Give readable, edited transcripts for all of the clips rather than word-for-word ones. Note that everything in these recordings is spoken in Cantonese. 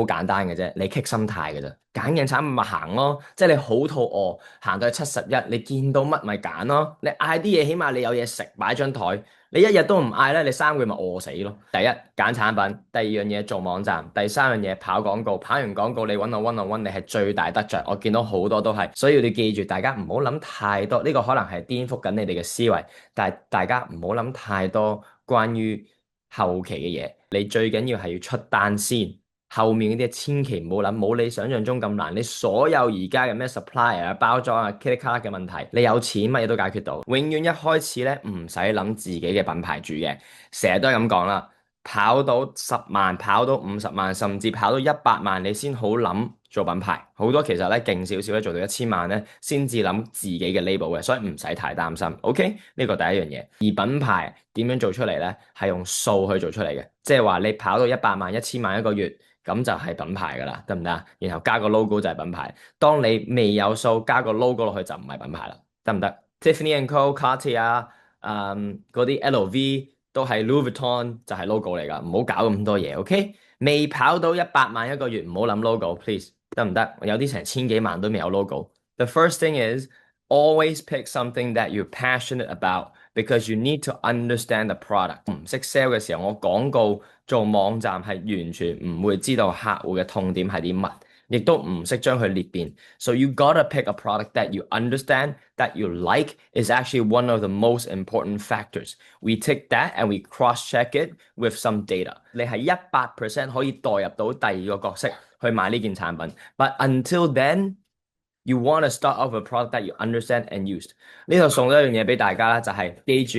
好簡單嘅啫，你 kick 心態嘅啫，揀嘅產品咪行咯，即係你好肚餓，行到去71，你見到乜咪揀咯，你嗌啲嘢，起碼你有嘢食擺張台，你一日都唔嗌咧，你3個月咪餓死咯。第一揀產品，第二樣嘢做網站，第三樣嘢跑廣告，跑完廣告你揾我 one on one，你係最大得着。我見到好多都係，所以你記住，大家唔好諗太多，呢個可能係顛覆緊你哋嘅思維，但係大家唔好諗太多關於後期嘅嘢，你最緊要係要出單先。後面嗰啲千祈唔好諗，冇你想象中咁難。你所有而家嘅咩 supplier 啊、包裝啊、k i t t 嘅問題，你有錢乜嘢都解決到。永遠一開始咧唔使諗自己嘅品牌住嘅，成日都係咁講啦。跑到10萬、跑到50萬，甚至跑到100萬，你先好諗做品牌。好多其實咧勁少少咧做到1000萬咧，先至諗自己嘅 label 嘅，所以唔使太擔心。OK，呢個第一樣嘢。而品牌點樣做出嚟咧？係用數去做出嚟嘅，即係話你跑到100萬、1000萬一個月。咁就係品牌噶啦，得唔得啊？然後加個 logo 就係品牌。當你未有數，加個 logo 落去就唔係品牌啦，得唔得？Tiffany and Co、Cartier 嗰啲 LV 都係 Louis Vuitton 就係 logo 嚟噶，唔好搞咁多嘢，OK？未跑到100萬一個月，唔好諗 logo，please，得唔得？有啲成千幾萬都未有 logo。The first thing is always pick something that you're passionate about because you need to understand the product。唔識 sell 嘅時候，我廣告做網站係完全唔會知道客戶嘅痛點係啲乜，亦都唔識將佢裂變。So you gotta pick a product that you understand, that you like is actually one of the most important factors. We take that and we cross-check it with some data。你係100%可以代入到第二個角色去買呢件產品，but until then，you want to start off with a product that you understand and use。呢度送咗一樣嘢俾大家啦，就係記住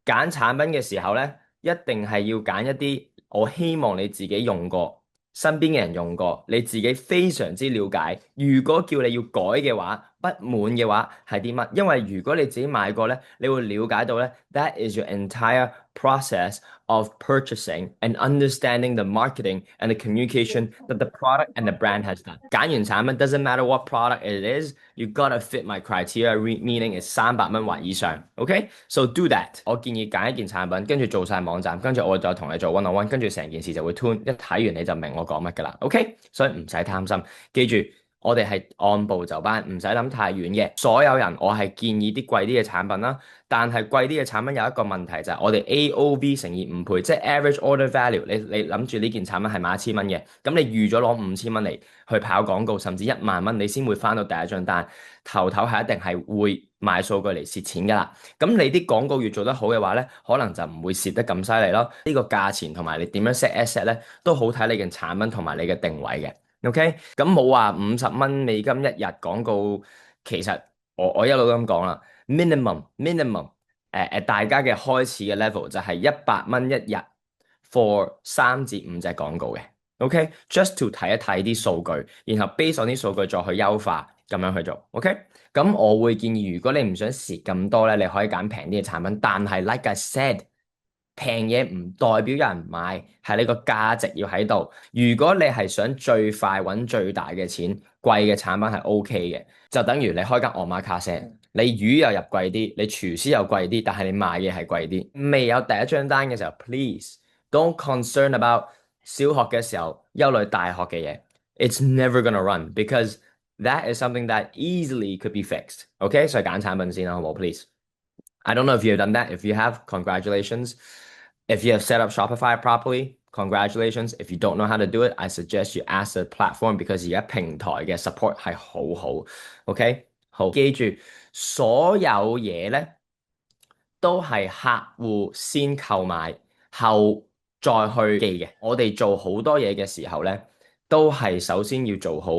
揀產品嘅時候咧，一定係要揀一啲我希望你自己用過，身邊嘅人用過，你自己非常之了解。如果叫你要改嘅話，不滿嘅話係啲乜？因為如果你自己買過咧，你會了解到咧，that is your entire process of purchasing and understanding the marketing and the communication that the product and the brand has done。揀完產品 doesn't matter what product it is，you gotta fit my criteria，meaning is 300蚊或以上。OK，so do that。我建議揀一件產品，跟住做晒網站，跟住我再同你做 one on one，跟住成件事就會 tune。一睇完你就明我講乜噶啦。OK，所以唔使貪心，記住。我哋係按部就班，唔使諗太遠嘅。所有人我係建議啲貴啲嘅產品啦，但係貴啲嘅產品有一個問題就係我哋 AOV 乘以5倍，即係 average order value。你諗住呢件產品係賣1000蚊嘅，咁你預咗攞5000蚊嚟去跑廣告，甚至10000蚊，你先會翻到第一張單。頭係一定係會賣數據嚟蝕錢噶啦。咁你啲廣告越做得好嘅話咧，可能就唔會蝕得咁犀利咯。呢個價錢同埋你點樣 set asset 咧，都好睇你嘅產品同埋你嘅定位嘅。OK，咁冇話50蚊美金一日廣告，其實我一路都咁講啦，minimum，大家嘅開始嘅 level 就係100蚊一日 for 3至5隻廣告嘅，OK，just to 睇一睇啲數據，然後 base on 啲數據再去優化，咁樣去做，OK，咁我會建議如果你唔想蝕咁多咧，你可以揀平啲嘅產品，但係 like I said。平嘢唔代表有人買，係你個價值要喺度。如果你係想最快揾最大嘅錢，貴嘅產品係 OK 嘅，就等於你開間 omakase，你魚又入貴啲，你廚師又貴啲，但係你賣嘢係貴啲。未有第一張單嘅時候，please don't concern about 小學嘅時候憂慮大學嘅嘢。It's never gonna run because that is something that easily could be fixed。OK，所以揀產品先啦，好唔好？Please。I don't know if you have done that. If you have, congratulations. If you have set up Shopify properly, congratulations. If you don't know how to do it, I suggest you ask the platform because 而家平台嘅 support 係好好。OK，好，記住所有嘢咧都係客戶先購買後再去寄嘅。我哋做好多嘢嘅時候咧，都係首先要做好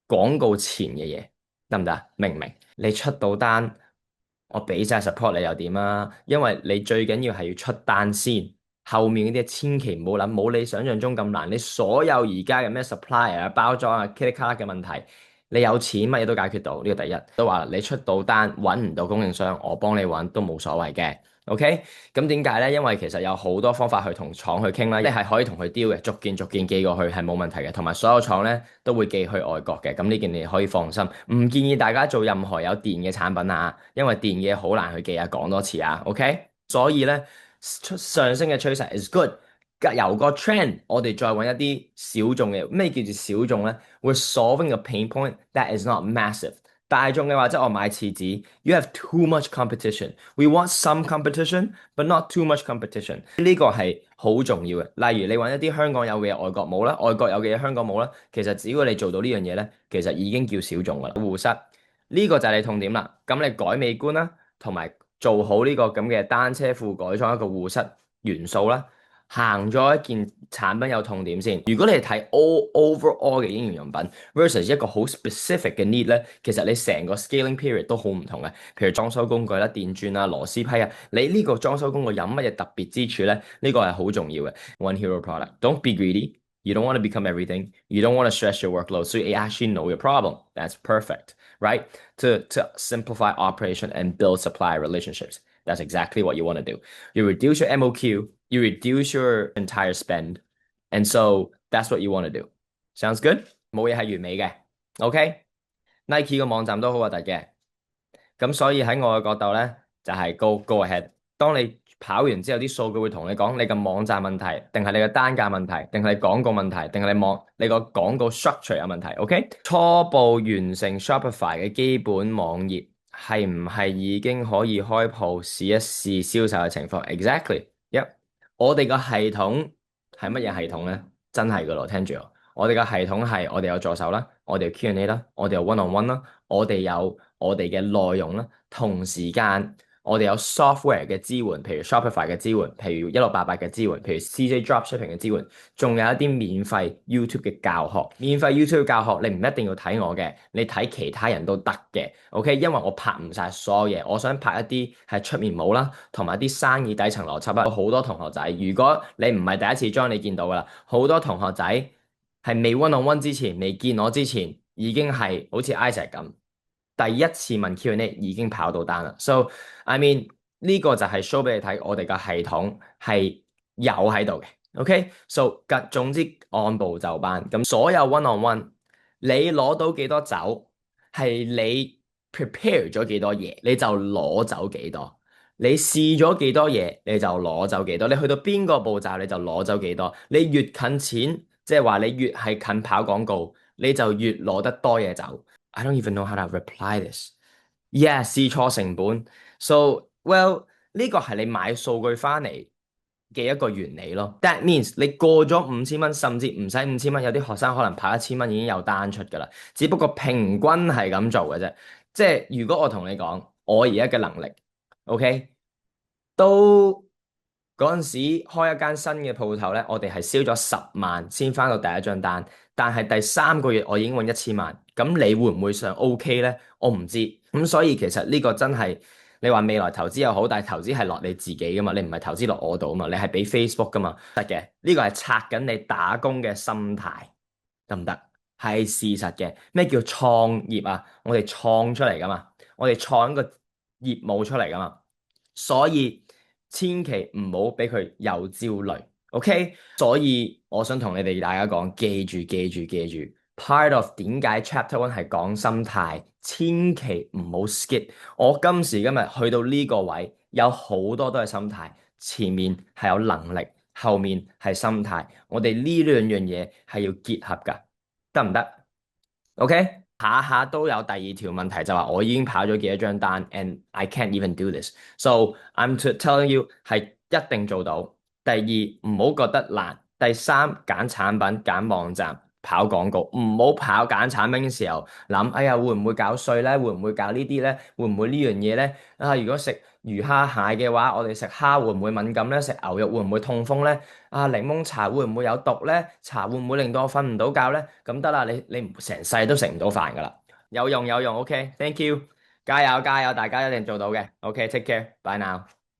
廣告前嘅嘢，得唔得？明唔明？你出到單。我俾晒 support 你又點啊？因為你最緊要係要出單先，後面嗰啲千祈唔好諗，冇你想象中咁難。你所有而家嘅咩 supplier 啊、包裝啊、k i t t 嘅問題，你有錢乜嘢都解決到。呢個第一都話你出到單揾唔到供應商，我幫你揾都冇所謂嘅。OK，咁點解咧？因為其實有好多方法去同廠去傾啦，你係可以同佢 deal 嘅，逐件逐件寄過去係冇問題嘅，同埋所有廠咧都會寄去外國嘅，咁呢件你可以放心。唔建議大家做任何有電嘅產品啊，因為電嘢好難去寄啊，講多次啊，OK？所以咧上升嘅趨勢 is good，由個 trend，我哋再揾一啲小眾嘅，咩叫做小眾咧？We're solving a pain point that is not massive。大眾嘅話，即係我買廁紙，you have too much competition。We want some competition，but not too much competition。呢個係好重要嘅。例如你揾一啲香港有嘅嘢，外國冇啦，外國有嘅嘢香港冇啦，其實只要你做到呢樣嘢咧，其實已經叫小眾噶啦。護膝呢個就係你痛點啦。咁你改美觀啦，同埋做好呢個咁嘅單車褲改裝一個護膝元素啦。行咗一件產品有痛點先。如果你係睇 overall 嘅嬰兒用品 versus 一個好 specific 嘅 need 咧，其實你成個 scaling period 都好唔同嘅。譬如裝修工具啦、電鑽啊、螺絲批啊，你呢個裝修工具有乜嘢特別之處咧？呢個係好重要嘅。One hero product. Don't be greedy. You don't want to become everything. You don't want to stress your workload. So you actually know your problem. That's perfect, right? To simplify operation and build supply relationships. That's exactly what you want to do. You reduce your MOQ, you reduce your entire spend, and so that's what you want to do. Sounds good? 冇嘢係完美嘅，OK？Nike 個網站都好核突嘅，咁所以喺我嘅角度咧，就係 go ahead。當你跑完之後，啲數據會同你講你嘅網站問題，定係你嘅單價問題，定係你廣告問題，定係你個廣告 structure 有問題？OK？初步完成 Shopify 嘅基本網頁。係唔係已經可以開鋪試一試銷售嘅情況？Exactly，我哋個系統係乜嘢系統咧？真係噶咯，聽住我哋個系統係我哋有助手啦，我哋有 Q&A 啦，我哋有 one-on-one 啦，我哋有我哋嘅內容啦，同時間我哋有 software 嘅支援，譬如 Shopify 嘅支援，譬如1688嘅支援，譬如 CJ Dropshipping 嘅支援，仲有一啲免費 YouTube 嘅教學。免費 YouTube 嘅教學你唔一定要睇我嘅，你睇其他人都得嘅。OK，因為我拍唔晒所有嘢，我想拍一啲係出面冇啦，同埋啲生意底層邏輯啦。好多同學仔，如果你唔係第一次將你見到噶啦，好多同學仔係未 one-on-one 之前，未見我之前，已經係好似 Isaac 咁。第一次問 Q&A 已經跑到單啦，so I mean 呢個就係 show 俾你睇，我哋嘅系統係有喺度嘅，OK？So 總之按部就班，咁所有 one-on-one 你攞到幾多走，係你 prepare 咗幾多嘢，你就攞走幾多。你試咗幾多嘢，你就攞走幾多。你去到邊個步驟，你就攞走幾多。你越近錢，即係話你越係近跑廣告，你就越攞得多嘢走。I don't even know how to reply this. Yeah，試錯成本。So well 呢個係你買數據翻嚟嘅一個原理咯。That means 你過咗5000蚊，甚至唔使5000蚊，有啲學生可能跑1000蚊已經有單出㗎啦。只不過平均係咁做嘅啫。即係如果我同你講，我而家嘅能力，OK，都嗰陣時開一間新嘅鋪頭咧，我哋係燒咗10萬先翻到第一張單。但係第3個月我已經揾1000萬，咁你會唔會上 OK 咧？我唔知，咁所以其實呢個真係你話未來投資又好，但係投資係落你自己噶嘛，你唔係投資落我度啊嘛，你係俾 Facebook 噶嘛，得嘅，呢個係拆緊你打工嘅心態，得唔得？係事實嘅。咩叫創業啊？我哋創出嚟噶嘛，我哋創一個業務出嚟噶嘛，所以千祈唔好俾佢有焦慮。OK，所以我想同你哋大家講，記住，part of 點解 Chapter One 係講心態，千祈唔好 skip。我今時今日去到呢個位，有好多都係心態，前面係有能力，後面係心態，我哋呢兩樣嘢係要結合噶，得唔得？OK，下下都有第二條問題就話我已經跑咗幾多張單 ，and I can't even do this，so I'm telling you 係一定做到。第二，唔好覺得難。第三，揀產品、揀網站、跑廣告，唔好跑揀產品嘅時候諗，哎呀，會唔會搞稅咧？會唔會搞呢啲咧？會唔會呢樣嘢咧？啊，如果食魚蝦蟹嘅話，我哋食蝦會唔會敏感咧？食牛肉會唔會痛風咧？啊，檸檬茶會唔會有毒咧？茶會唔會令到我瞓唔到覺咧？咁得啦，你成世都食唔到飯噶啦。有用，OK，thank you，加油，大家一定做到嘅。OK，take care，bye now。